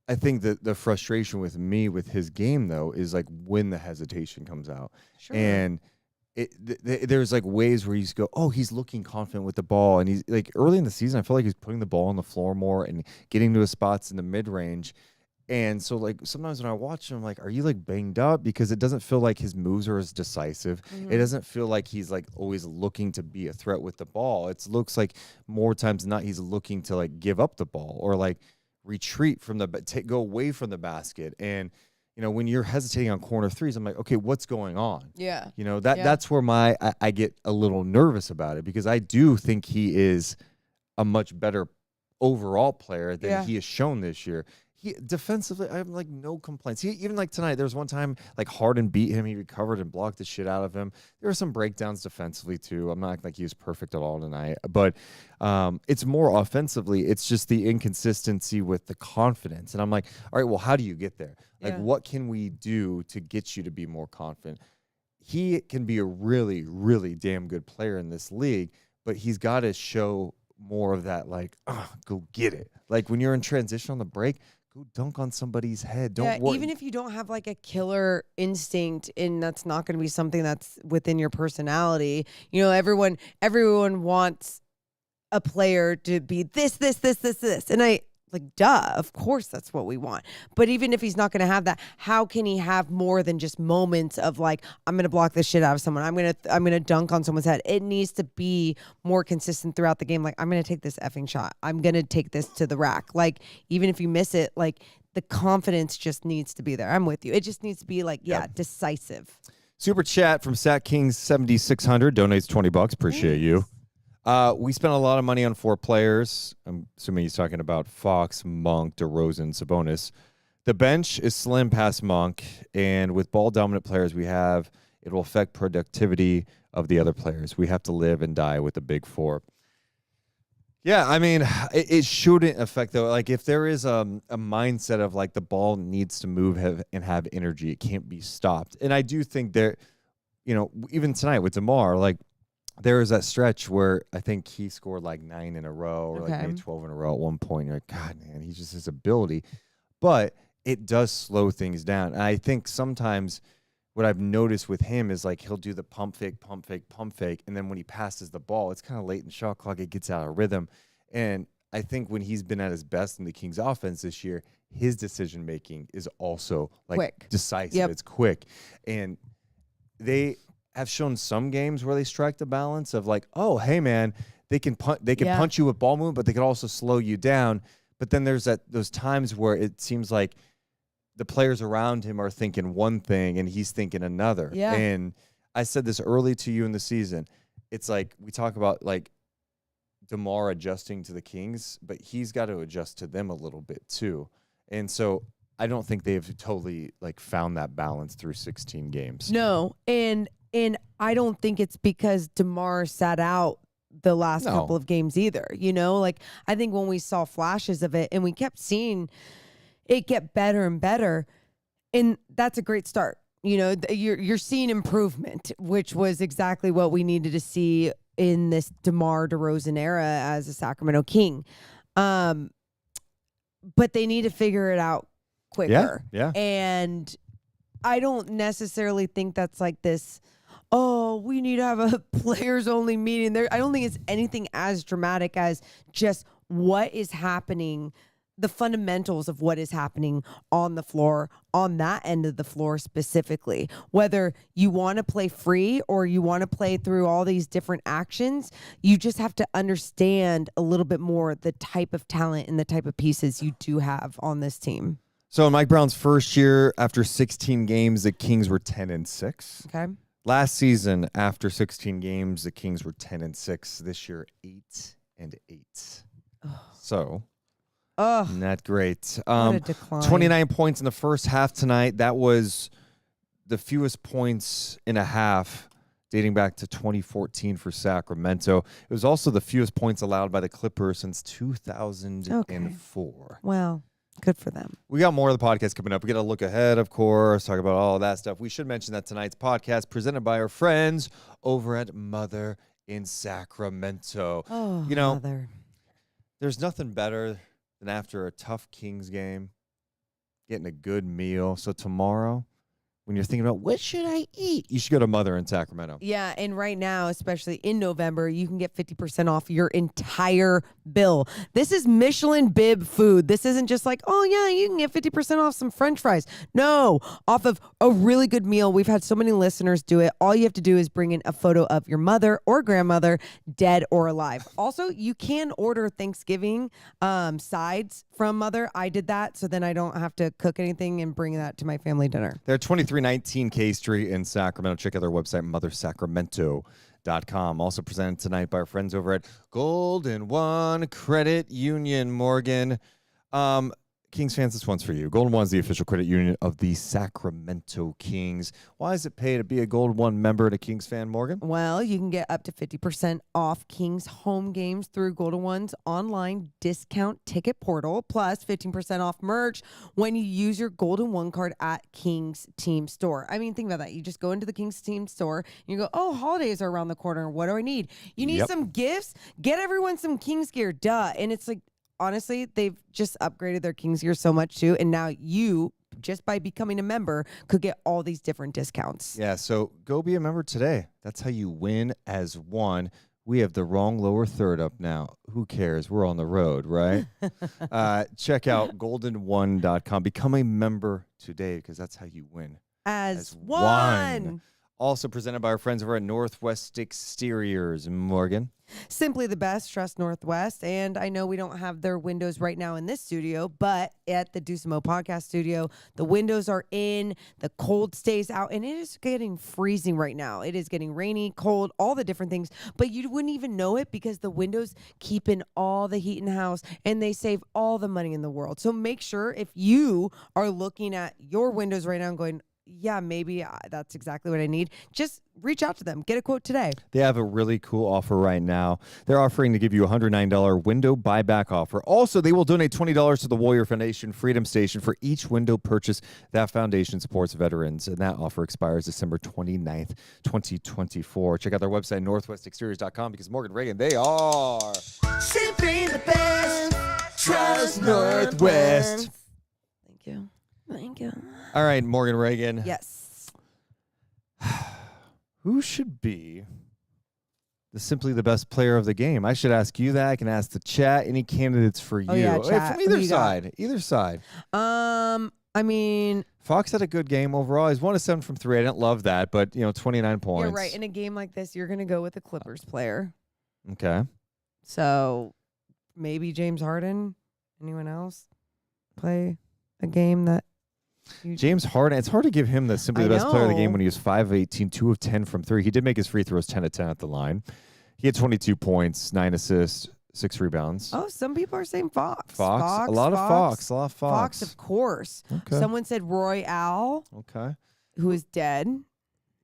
I think that the frustration with me with his game, though, is like when the hesitation comes out. Sure. And there's like ways where you just go, oh, he's looking confident with the ball. And he's like early in the season, I feel like he's putting the ball on the floor more and getting to his spots in the mid range. And so, like, sometimes when I watch him, I'm like, are you, like, banged up? Because it doesn't feel like his moves are as decisive. It doesn't feel like he's, like, always looking to be a threat with the ball. It looks like more times than not he's looking to, like, give up the ball or, like, retreat from go away from the basket. And, you know, when you're hesitating on corner threes, I'm like, okay, what's going on? Yeah. You know, that's where I get a little nervous about it, because I do think he is a much better overall player than he has shown this year. He defensively, I have like no complaints. Even like tonight, there was one time like Harden beat him. He recovered and blocked the shit out of him. There were some breakdowns defensively too. I'm not acting like he was perfect at all tonight, but it's more offensively. It's just the inconsistency with the confidence. And I'm like, all right, well, how do you get there? Like, what can we do to get you to be more confident? He can be a really, really damn good player in this league, but he's got to show more of that, like, go get it. Like when you're in transition on the break, go dunk on somebody's head. Don't worry. Even if you don't have like a killer instinct, and that's not going to be something that's within your personality. You know, everyone wants a player to be this. And I like, duh, of course that's what we want. But even if he's not going to have that, how can he have more than just moments of like, I'm going to block the shit out of someone. I'm going to dunk on someone's head. It needs to be more consistent throughout the game. Like, I'm going to take this effing shot. I'm going to take this to the rack. Like, even if you miss it, like the confidence just needs to be there. I'm with you. It just needs to be like, decisive. Super chat from Sat Kings 7600 donates $20. Appreciate you. We spent a lot of money on 4 players. I'm assuming he's talking about Fox, Monk, DeRozan, Sabonis. The bench is slim past Monk, and with ball-dominant players we have, it will affect productivity of the other players. We have to live and die with the big 4. Yeah, I mean, it shouldn't affect, though. Like, if there is a mindset of, like, the ball needs to move and have energy, it can't be stopped. And I do think there, you know, even tonight with DeMar, like, there was that stretch where I think he scored like 9 in a row or like maybe 12 in a row at one point. You're like, God, man, he's just his ability. But it does slow things down. And I think sometimes what I've noticed with him is like he'll do the pump fake. And then when he passes the ball, it's kind of late in the shot clock. It gets out of rhythm. And I think when he's been at his best in the Kings offense this year, his decision making is also like quick. Decisive. Yep. It's quick. And they have shown some games where they strike the balance of like, oh, hey man, they can punch you with ball movement, but they can also slow you down. But then there's those times where it seems like the players around him are thinking one thing and he's thinking another. Yeah. And I said this early to you in the season. It's like we talk about like DeMar adjusting to the Kings, but he's got to adjust to them a little bit too. And so I don't think they've totally like found that balance through 16 games. No, and I don't think it's because DeMar sat out the last couple of games either. You know, like I think when we saw flashes of it and we kept seeing it get better and better, and that's a great start. You know, you're seeing improvement, which was exactly what we needed to see in this DeMar DeRozan era as a Sacramento King. But they need to figure it out quicker. Yeah. And I don't necessarily think that's like this, oh, we need to have a players only meeting there. I don't think it's anything as dramatic as just what is happening, the fundamentals of what is happening on the floor, on that end of the floor specifically. Whether you want to play free or you want to play through all these different actions, you just have to understand a little bit more the type of talent and the type of pieces you do have on this team. So in Mike Brown's first year, after 16 games, the Kings were 10-6. Okay. Last season, after 16 games, the Kings were 10-6. This year, 8-8. So, not great. What a decline. 29 points in the first half tonight. That was the fewest points in a half dating back to 2014 for Sacramento. It was also the fewest points allowed by the Clippers since 2004. Well, good for them. We got more of the podcast coming up. We got to look ahead, of course, talk about all that stuff. We should mention that tonight's podcast presented by our friends over at Mother in Sacramento. Oh, You know, mother. there's nothing better than after a tough Kings game, getting a good meal. So tomorrow, when you're thinking about what should I eat, you should go to Mother in Sacramento. Yeah, and right now, especially in November, you can get 50% off your entire bill. This is Michelin bib food. This isn't just like, oh yeah, you can get 50% off some French fries. No, off of a really good meal. We've had so many listeners do it. All you have to do is bring in a photo of your mother or grandmother, dead or alive. Also, you can order Thanksgiving sides from Mother. I did that, so then I don't have to cook anything and bring that to my family dinner. They're 2319 K Street in Sacramento. Check out their website, mothersacramento.com. Also presented tonight by our friends over at Golden One Credit Union, Morgan. Kings fans, this one's for you. Golden One's the official credit union of the Sacramento Kings. Why does it pay to be a Golden One member and a Kings fan, Morgan? Well, you can get up to 50% off Kings home games through Golden One's online discount ticket portal, plus 15% off merch when you use your Golden One card at Kings Team Store. I mean, think about that. You just go into the Kings Team Store and you go, oh, holidays are around the corner. What do I need? You need some gifts? Get everyone some Kings gear. Duh. And it's like, honestly, they've just upgraded their Kings gear so much too. And now you, just by becoming a member, could get all these different discounts. Yeah, so go be a member today. That's how you win as one. We have the wrong lower third up now. Who cares? We're on the road, right? Check out goldenone.com. Become a member today because that's how you win. As one. Also presented by our friends over at Northwest Exteriors, Morgan. Simply the best. Trust Northwest. And I know we don't have their windows right now in this studio, but at the Deuce and Mo podcast studio, the windows are in, the cold stays out, and it is getting freezing right now. It is getting rainy, cold, all the different things, but you wouldn't even know it because the windows keep in all the heat in the house and they save all the money in the world. So make sure if you are looking at your windows right now and going, yeah, maybe that's exactly what I need, just reach out to them. Get a quote today. They have a really cool offer right now. They're offering to give you a $109 window buyback offer. Also, they will donate $20 to the Warrior Foundation Freedom Station for each window purchase. That foundation supports veterans, and that offer expires December 29th, 2024. Check out their website, northwestexteriors.com, because Morgan Reagan, they are simply the best. Trust Northwest. Thank you. Thank you. All right, Morgan Reagan. Yes. Who should be the simply the best player of the game? I should ask you that. I can ask the chat. Any candidates for you? Oh, yeah, chat. From either side. Either side. I mean, Fox had a good game overall. He's 1 of 7 from 3. I didn't love that, but 29 points. you're right. In a game like this, you're going to go with the Clippers player. Okay. So maybe James Harden. Anyone else play a game that James Harden, it's hard to give him the simply the best player of the game when he was 5 of 18, 2 of 10 from 3. He did make his free throws 10 of 10 at the line. He had 22 points, 9 assists, 6 rebounds. Oh, some people are saying Fox. Fox. A lot of Fox. Fox, of course. Okay. Someone said Roy Al, Okay. who is dead.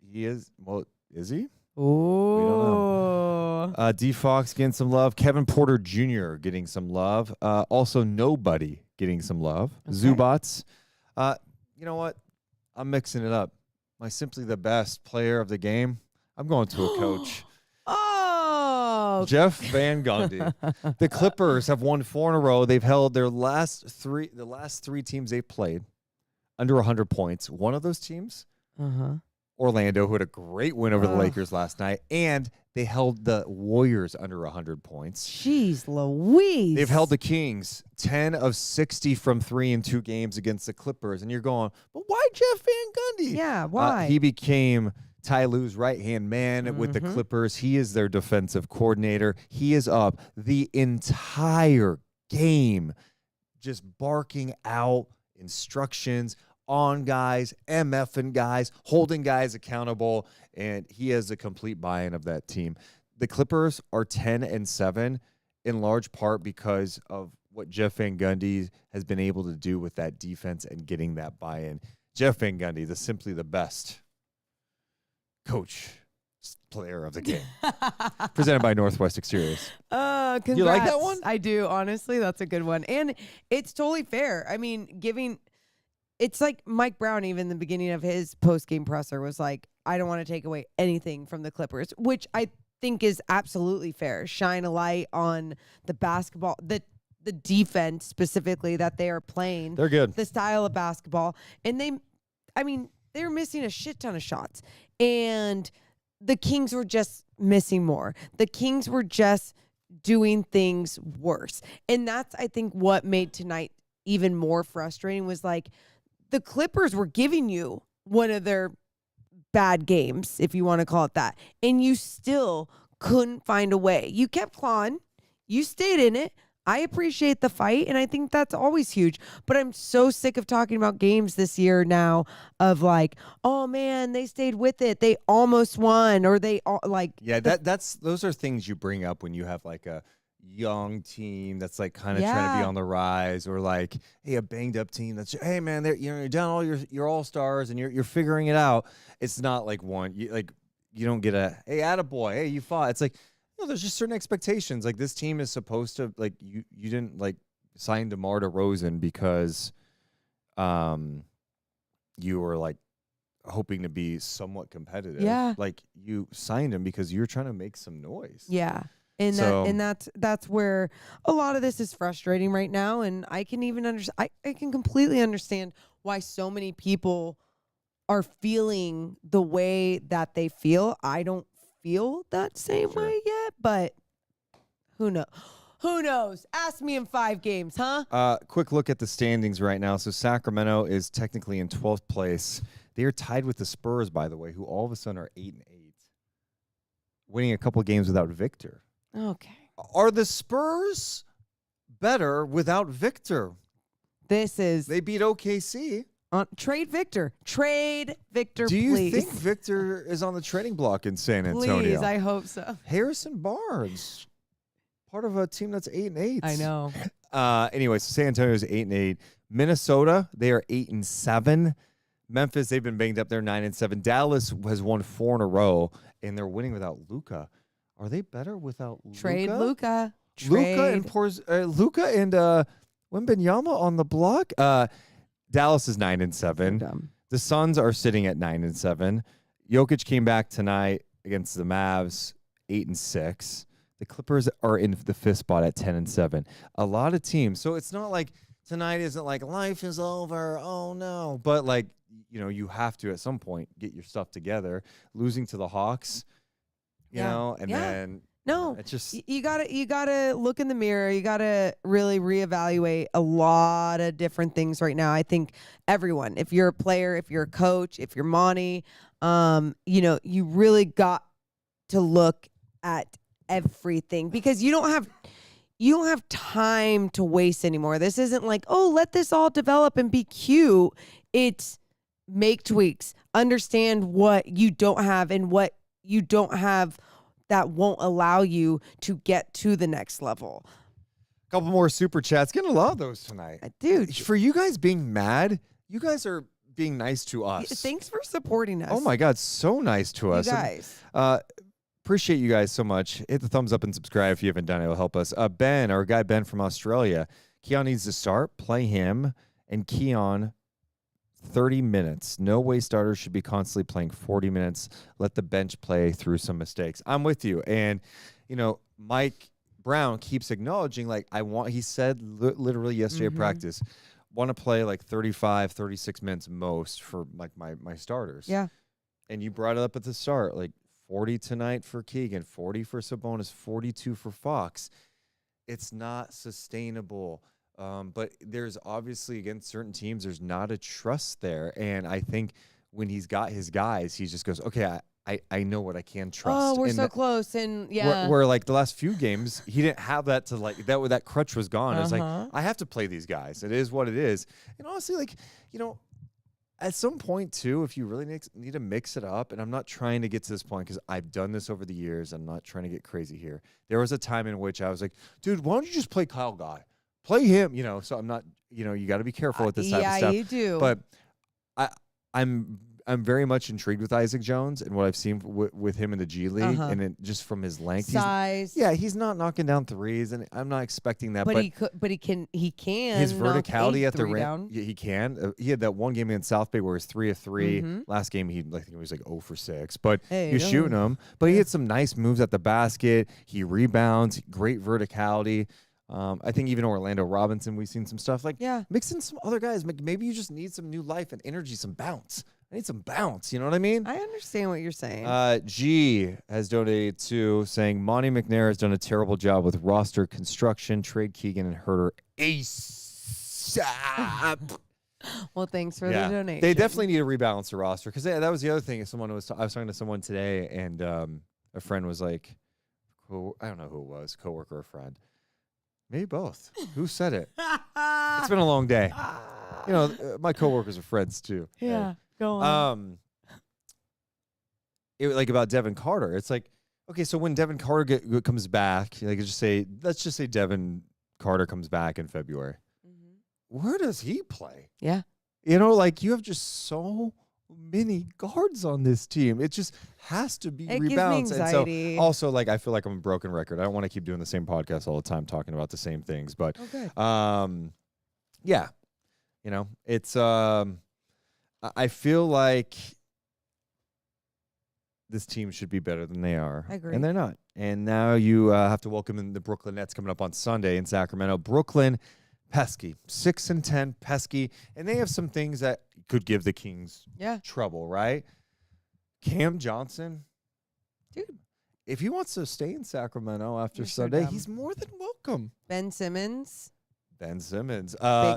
He is. Well, is he? Oh. D Fox getting some love. Kevin Porter Jr. getting some love. Also, Nobody getting some love. Okay. Zubats. You know what? I'm mixing it up. My simply the best player of the game, I'm going to a coach. Oh. Jeff Van Gundy. The Clippers have won 4 in a row. They've held the last three teams they've played under 100 points. One of those teams, Orlando, who had a great win over the Lakers last night, and they held the Warriors under 100 points. Jeez Louise. They've held the Kings 10 of 60 from 3 in 2 games against the Clippers. And you're going, but why Jeff Van Gundy? Yeah, why? He became Ty Lue's right-hand man with the Clippers. He is their defensive coordinator. He is up the entire game just barking out instructions on guys, MFing guys, holding guys accountable, and he has a complete buy-in of that team. The Clippers are 10-7 in large part because of what Jeff Van Gundy has been able to do with that defense and getting that buy-in. Jeff Van Gundy, simply the best coach player of the game. Presented by Northwest Exteriors. Congrats. You like that one? I do. Honestly, that's a good one. And it's totally fair. I mean, it's like Mike Brown, even in the beginning of his post-game presser, was like, I don't want to take away anything from the Clippers, which I think is absolutely fair. Shine a light on the basketball, the defense specifically that they are playing. They're good. The style of basketball. And they're missing a shit ton of shots. And the Kings were just missing more. The Kings were just doing things worse. And that's, I think, what made tonight even more frustrating was like the Clippers were giving you one of their bad games, if you want to call it that. And you still couldn't find a way. You kept clawing. You stayed in it. I appreciate the fight, and I think that's always huge. But I'm so sick of talking about games this year now of like, oh man, they stayed with it. They almost won, or they all like. Yeah, those are things you bring up when you have like a young team that's like kind of trying to be on the rise, or like, hey, a banged up team that's, hey man, you're down all your all stars and you're figuring it out. It's not like you don't get a hey, attaboy, hey, you fought. It's like, no, there's just certain expectations. Like this team is supposed to like you didn't like sign DeMar DeRozan because you were like hoping to be somewhat competitive. Yeah. Like you signed him because you're trying to make some noise. Yeah. And that's where a lot of this is frustrating right now. And I can even understand, I can completely understand why so many people are feeling the way that they feel. I don't feel that same way yet, but who knows? Who knows? Ask me in 5 games, huh? Quick look at the standings right now. So Sacramento is technically in 12th place. They are tied with the Spurs, by the way, who all of a sudden are 8-8, winning a couple games without Victor. Okay. Are the Spurs better without Victor? They beat OKC. Trade Victor. Trade Victor, Do you please. think Victor is on the trading block in San Antonio? Please, I hope so. Harrison Barnes, part of a team that's 8-8. I know. Anyway, so San Antonio is 8-8. Minnesota, they are 8-7. Memphis, they've been banged up. They're 9-7. Dallas has won 4 in a row, and they're winning without Luka. Are they better without Luka? Trade Luka. Luka and Wembanyama on the block. Dallas is 9-7. The Suns are sitting at 9-7. Jokic came back tonight against the Mavs, 8-6. The Clippers are in the 5th spot at 10-7. A lot of teams. So it's not like tonight isn't like life is over. Oh no. But like, you know, you have to at some point get your stuff together. Losing to the Hawks, you know, and then it's just you gotta look in the mirror. You gotta really reevaluate a lot of different things right now. I think everyone, if you're a player, if you're a coach, if you're Monty, you know, you really got to look at everything because you don't have time to waste anymore. This isn't like, oh, let this all develop and be cute. It's make tweaks, understand what you don't have and what you don't have that won't allow you to get to the next level. A couple more super chats. Getting a lot of those tonight. Dude. For you guys being mad, you guys are being nice to us. Thanks for supporting us. Oh my God, so nice to us. You guys. Appreciate you guys so much. Hit the thumbs up and subscribe if you haven't done it. It'll help us. Ben, our guy Ben from Australia, Keon needs to start. Play him and Keon 30 minutes. No way starters should be constantly playing 40 minutes. Let the bench play through some mistakes. I'm with you. And, you know, Mike Brown keeps acknowledging, like, he said literally yesterday at practice, want to play like 35, 36 minutes most for like my starters. Yeah. And you brought it up at the start, like 40 tonight for Keegan, 40 for Sabonis, 42 for Fox. It's not sustainable. But there's obviously, against certain teams, there's not a trust there. And I think when he's got his guys, he just goes, okay, I know what I can trust. Oh, we're and so close. And yeah. Where like the last few games, he didn't have that to like, that crutch was gone. It's like, I have to play these guys. It is what it is. And honestly, like, you know, at some point too, if you really need to mix it up, and I'm not trying to get to this point because I've done this over the years. I'm not trying to get crazy here. There was a time in which I was like, dude, why don't you just play Kyle Guy? Play him, you know. So I'm not, you know, you got to be careful with this type of stuff. Yeah, you do. But I'm I'm very much intrigued with Isaac Jones and what I've seen with him in the G League, and it, just from his length, size. He's not knocking down threes, and I'm not expecting that. But he can. His verticality at the rim, down. he can. He had that one game against South Bay where he was 3 of 3. Last game I think he was like 0 for 6, but he was shooting them. But he had some nice moves at the basket. He rebounds, great verticality. I think even Orlando Robinson, we've seen some stuff like mix in some other guys. Maybe you just need some new life and energy, some bounce. I need some bounce. You know what I mean? I understand what you're saying. G has donated to saying Monty McNair has done a terrible job with roster construction. Trade Keegan and Herter ASAP. Well, thanks for the donation. They definitely need to rebalance the roster because that was the other thing. I was talking to someone today, and a friend was like, I don't know who it was, coworker or friend. Maybe both. Who said it? It's been a long day. You know, my coworkers are friends too. Yeah, go on. It like about Devin Carter. It's like, okay, so when Devin Carter comes back, like let's just say Devin Carter comes back in February. Where does he play? Yeah. You know, like you have just so many guards on this team. It just has to be rebalanced. And so also, like, I feel like I'm a broken record. I don't want to keep doing the same podcast all the time talking about the same things. But yeah. You know, it's I feel like this team should be better than they are. I agree. And they're not. And now you have to welcome in the Brooklyn Nets coming up on Sunday in Sacramento. Brooklyn, pesky, 6-10, pesky, and they have some things that could give the Kings trouble, right? Cam Johnson, dude, if he wants to stay in Sacramento after Sunday, he's more than welcome. Ben Simmons, big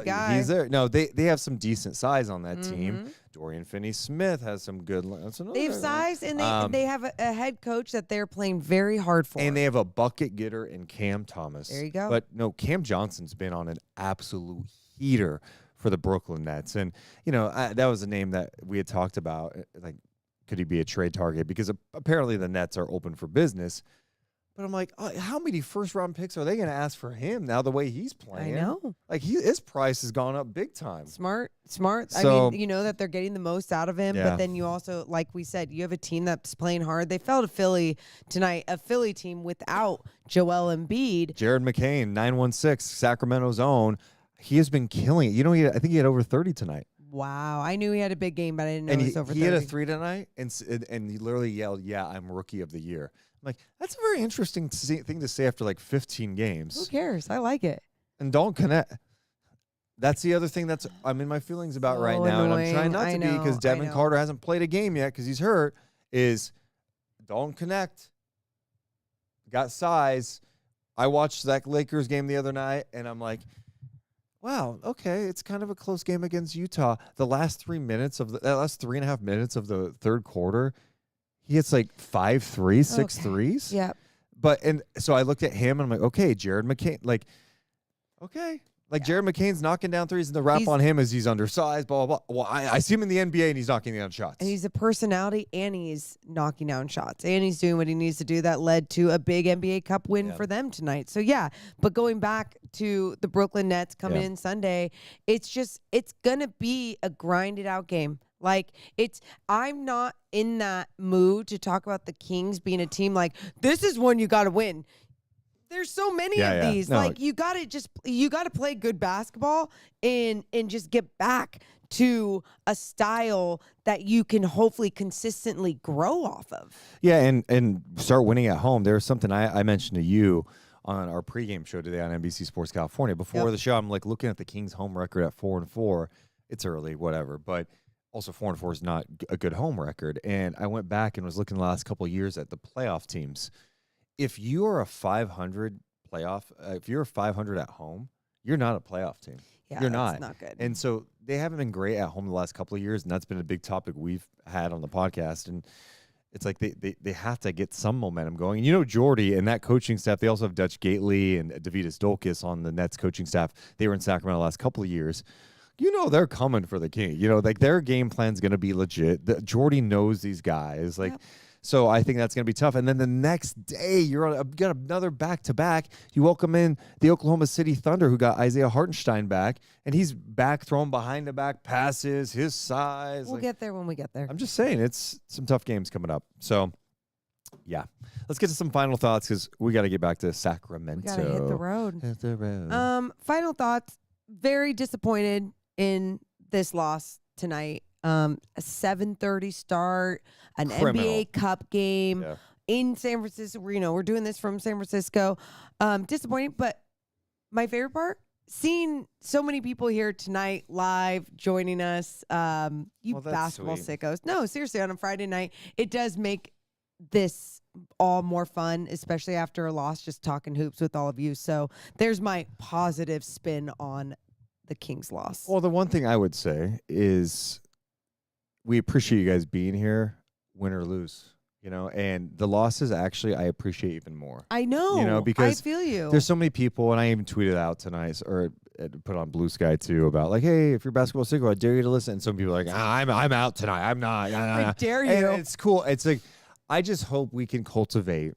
guy. He's there. No, they have some decent size on that team. Dorian Finney-Smith has some good. They have size, and they have a head coach that they're playing very hard for. And they have a bucket getter in Cam Thomas. There you go. But no, Cam Johnson's been on an absolute heater for the Brooklyn Nets. And, you know, that was a name that we had talked about. Like, could he be a trade target? Because apparently the Nets are open for business. But I'm like, how many first-round picks are they going to ask for him now the way he's playing? I know. Like, his price has gone up big time. Smart. So, I mean, you know that they're getting the most out of him, but then you also, like we said, you have a team that's playing hard. They fell to Philly tonight, a Philly team without Joel Embiid. Jared McCain, 916, Sacramento's own. He has been killing it. You know, I think he had over 30 tonight. Wow. I knew he had a big game, but I didn't know he was over 30. He had a 3 tonight, and he literally yelled, "Yeah, I'm Rookie of the Year." I'm like, that's a very interesting thing to say after like 15 games. Who cares? I like it. And don't connect. That's the other thing I'm in my feelings about right now, and I'm trying not to be because Devin Carter hasn't played a game yet because he's hurt, is don't connect. Got size. I watched that Lakers game the other night, and I'm like, wow, okay, it's kind of a close game against Utah. The last 3 minutes of the last 3.5 minutes of the third quarter, he hits like 5 threes, 6 threes. Yeah. And so I looked at him and I'm like, okay, Jared McCain, like, okay. Like Jared McCain's knocking down threes, and the rap on him is he's undersized, blah, blah, blah. Well, I see him in the NBA, and he's knocking down shots. And he's a personality, and he's knocking down shots, and he's doing what he needs to do. That led to a big NBA Cup win for them tonight. So, yeah. But going back to the Brooklyn Nets coming in Sunday, it's going to be a grinded-out game. Like, I'm not in that mood to talk about the Kings being a team like, this is one you got to win. There's so many of these. No. Like, you got to play good basketball and just get back to a style that you can hopefully consistently grow off of. Yeah, and start winning at home. There's something I mentioned to you on our pregame show today on NBC Sports California. Before the show, I'm like looking at the Kings' home record at 4-4. It's early, whatever, but also 4-4 is not a good home record. And I went back and was looking the last couple of years at the playoff teams. If you are a 500 playoff, if you're a 500 at home, you're not a playoff team. Yeah, you're that's not good. And so they haven't been great at home the last couple of years, and that's been a big topic we've had on the podcast. And it's like they have to get some momentum going. And you know, Jordy and that coaching staff, they also have Dutch Gately and Davidas Dolkis on the Nets coaching staff. They were in Sacramento the last couple of years. You know they're coming for the King. You know, like their game plan's going to be legit. Jordy knows these guys. Like, So I think that's going to be tough. And then the next day, you got another back-to-back. You welcome in the Oklahoma City Thunder, who got Isaiah Hartenstein back, and he's back throwing behind-the-back passes, his size. We'll get there when we get there. I'm just saying, it's some tough games coming up. So, yeah. Let's get to some final thoughts because we got to get back to Sacramento. We got to hit the road. Hit the road. Final thoughts. Very disappointed in this loss tonight. A 7:30 start, an Criminal. NBA Cup game Yeah. in San Francisco. We're doing this from San Francisco. Disappointing, but my favorite part, seeing so many people here tonight live joining us. You Well, that's basketball sweet. sickos. No, seriously, on a Friday night, it does make this all more fun, especially after a loss, just talking hoops with all of you. So there's my positive spin on the Kings loss. Well, the one thing I would say is we appreciate you guys being here, win or lose, and the losses actually I appreciate even more. I know, because I feel you. There's so many people, and I even tweeted out tonight or put on Blue Sky too about like, hey, if you're basketball sicko, I dare you to listen. And some people are like, I'm out tonight. I'm not. I dare you. And it's cool. It's like I just hope we can cultivate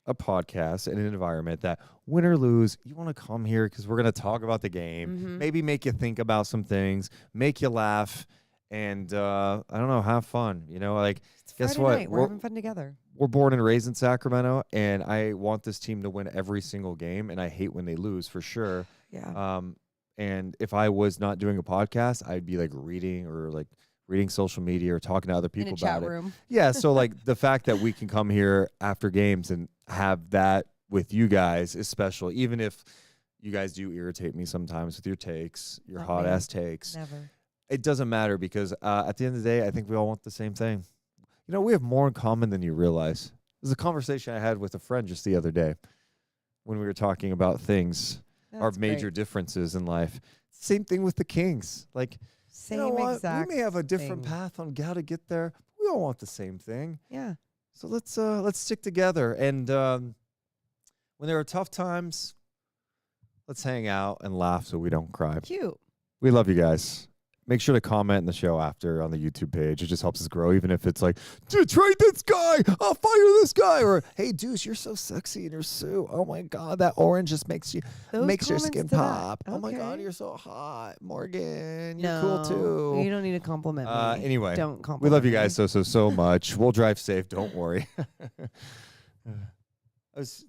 a podcast and an environment that win or lose, you want to come here because we're going to talk about the game, maybe make you think about some things, make you laugh, and I don't know, have fun. It's guess Friday what? night. We're having fun together. We're born and raised in Sacramento, and I want this team to win every single game, and I hate when they lose for sure. Yeah. And if I was not doing a podcast, I'd be reading social media or talking to other people in a about chat it. room. Yeah, so the fact that we can come here after games and have that with you guys is special, even if you guys do irritate me sometimes with your takes, your Not hot me. ass takes. Never. It doesn't matter because at the end of the day, I think we all want the same thing. We have more in common than you realize. There's a conversation I had with a friend just the other day when we were talking about things, our That's major great. differences in life. Same thing with the Kings. Same you know what? exact. We may have a different thing. path on how to get there. We all want the same thing. Yeah. So let's stick together. And when there are tough times, let's hang out and laugh so we don't cry. Cute. We love you guys. Make sure to comment in the show after on the YouTube page. It just helps us grow, even if it's like, dude, trade this guy. I'll fire this guy. Or, hey, Deuce, you're so sexy in your suit. Oh, my God, that orange just makes your Those skin comments to that. pop. Oh, my God, Okay. you're so hot. Morgan, you're No, cool, too. You don't need to compliment me. Anyway, Don't compliment we love you me. guys so much. We'll drive safe. Don't worry.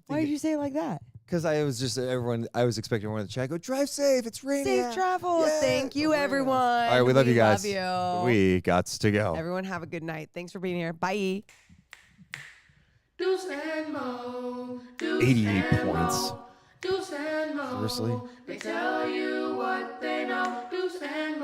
Why did you say it like that? Because I was expecting everyone in the chat go, drive safe. It's raining. Safe travels. Yeah, Thank you, for real. everyone. All right, we love you guys. Love you. We got to go. Everyone have a good night. Thanks for being here. Bye. Deuce and Mo. Deuce 88 and points. Mo. Deuce and Mo. Seriously? They tell you what they know. Deuce and Mo.